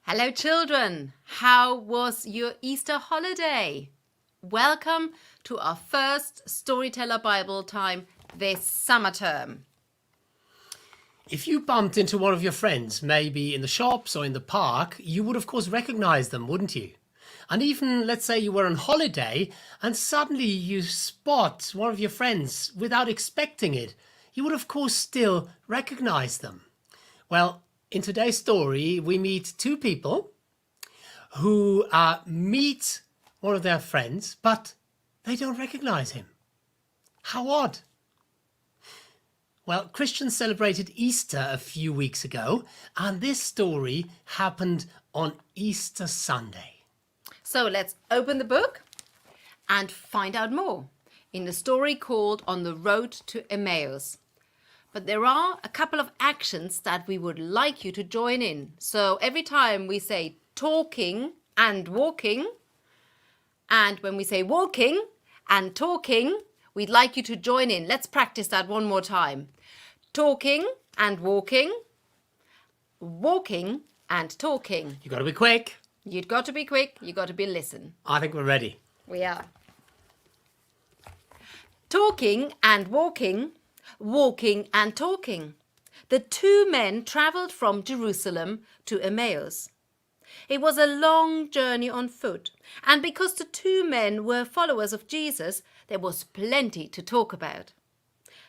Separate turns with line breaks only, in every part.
Hello children, how was your Easter holiday? Welcome to our first Storyteller Bible time this summer term.
If you bumped into one of your friends, maybe in the shops or in the park, you would of course recognize them, wouldn't you? And even, let's say you were on holiday and suddenly you spot one of your friends without expecting it, you would of course still recognize them. Well, in today's story, we meet two people who meet one of their friends, but they don't recognize him. How odd. Well, Christians celebrated Easter a few weeks ago, and this story happened on Easter Sunday.
So let's open the book and find out more in the story called On the Road to Emmaus. But there are a couple of actions that we would like you to join in. So every time we say talking and walking, and when we say walking and talking, we'd like you to join in. Let's practice that one more time. Talking and walking, walking and talking.
You got to be quick.
You've got to be quick, you've got to be listen.
I think we're ready.
We are. Talking and walking, walking and talking. The two men travelled from Jerusalem to Emmaus. It was a long journey on foot, and because the two men were followers of Jesus, there was plenty to talk about.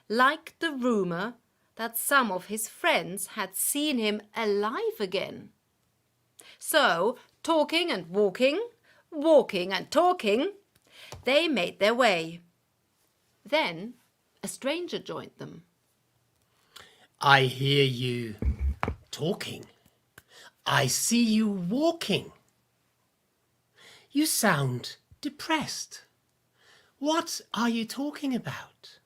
Like the rumour that some of his friends had seen him alive again. So, talking and walking, walking and talking, they made their way. Then a stranger joined them.
I hear you talking. I see you walking. You sound depressed. What are you talking about?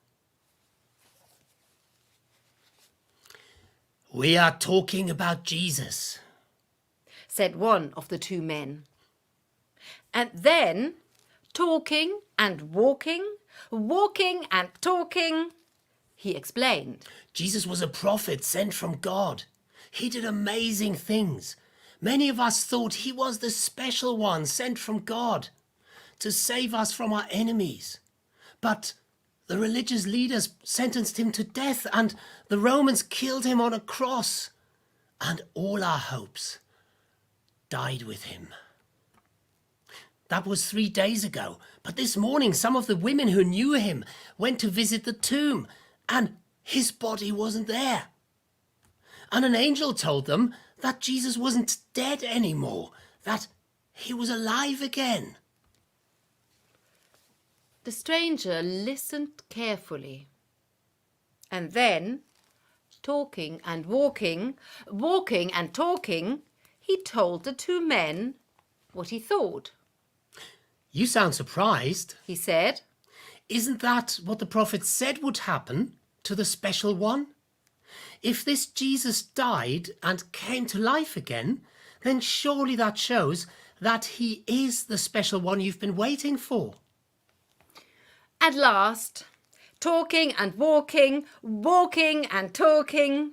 We are talking about Jesus,
said one of the two men. And then, talking and walking, walking and talking, he explained.
Jesus was a prophet sent from God. He did amazing things. Many of us thought he was the special one sent from God to save us from our enemies. But the religious leaders sentenced him to death, and the Romans killed him on a cross. And all our hopes died with him. That was 3 days ago. But this morning, some of the women who knew him went to visit the tomb, and his body wasn't there. And an angel told them that Jesus wasn't dead anymore, that he was alive again.
The stranger listened carefully. And then, talking and walking, walking and talking, he told the two men what he thought.
You sound surprised,
he said.
Isn't that what the prophet said would happen to the special one? If this Jesus died and came to life again, then surely that shows that he is the special one you've been waiting for.
At last, talking and walking, walking and talking,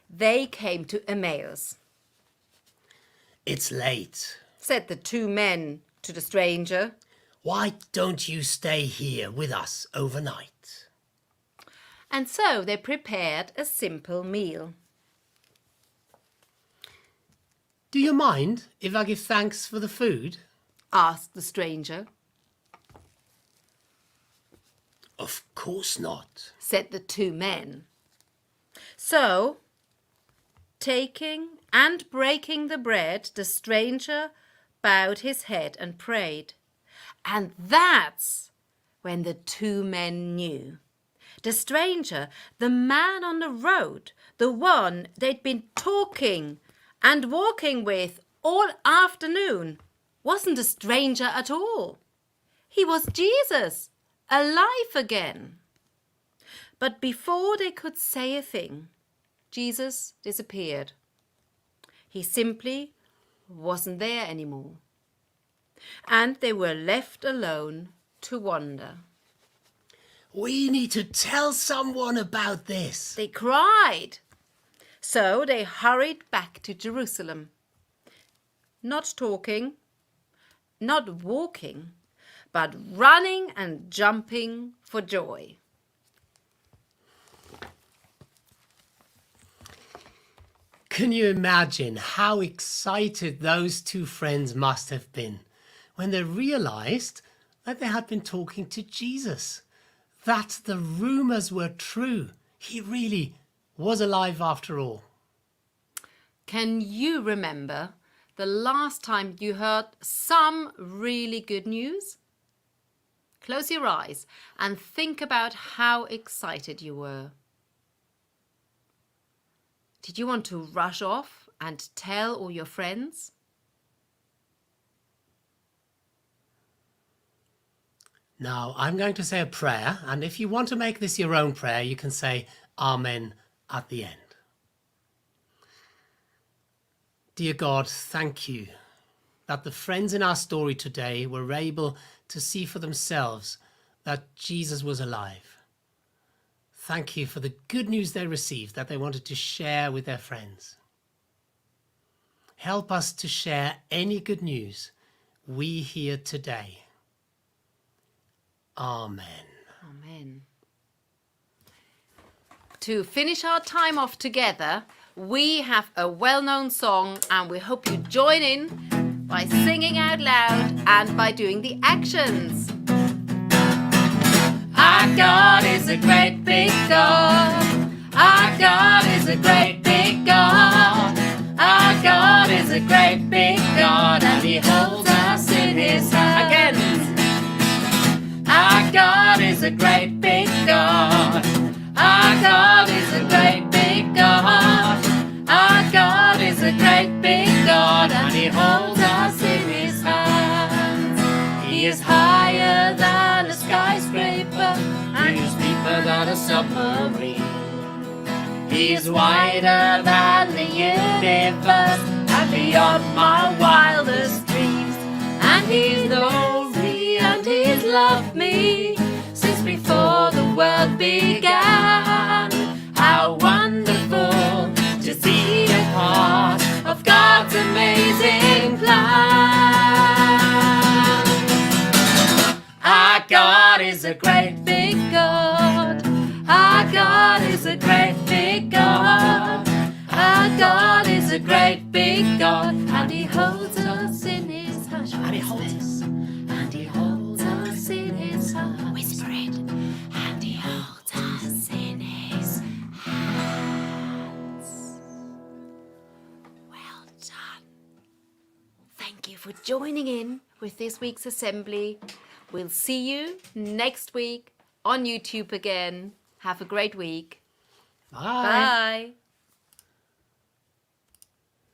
they came to Emmaus.
It's late,
said the two men to the stranger.
Why don't you stay here with us overnight?
And so they prepared a simple meal.
Do you mind if I give thanks for the food?
asked the stranger.
Of course not,
said the two men. So, taking and breaking the bread, the stranger bowed his head and prayed. And that's when the two men knew. The stranger, the man on the road, the one they'd been talking and walking with all afternoon, wasn't a stranger at all. He was Jesus, alive again. But before they could say a thing, Jesus disappeared. He simply wasn't there anymore. And they were left alone to wonder.
We need to tell someone about this,
they cried. So they hurried back to Jerusalem. not talking, not walking, but running and jumping for joy.
Can you imagine how excited those two friends must have been when they realized that they had been talking to Jesus, that the rumors were true? He really was alive after all.
Can you remember the last time you heard some really good news? Close your eyes and think about how excited you were. Did you want to rush off and tell all your friends?
Now, I'm going to say a prayer, and if you want to make this your own prayer, you can say Amen at the end. Dear God, thank you that the friends in our story today were able to see for themselves that Jesus was alive. Thank you for the good news they received that they wanted to share with their friends. Help us to share any good news we hear today. Amen.
Amen. To finish our time off together, we have a well-known song, and we hope you join in by singing out loud and by doing the actions. Our God is a great big God. Our God is a great big God. Our God is a great big God, and He holds us in His hand. Again. Our God is a great big God. Our God is a great big God. Our God is a great big God, and He holds us in His hands. He is higher than a skyscraper, and He's deeper than a submarine. He is wider than the universe, and beyond my wildest dreams. And He's known me, and He's loved me since before the world began. How wonderful to see a part of God's amazing plan. Our God is a great big God. Our God is a great big God. Our God is a great big God, and He holds us in His hands.
And He holds us.
And He holds us in His hands. Whisper it. And He holds us in His hands. Well done. Thank you for joining in with this week's assembly. We'll see you next week on YouTube again. Have a great week.
Bye.
Bye.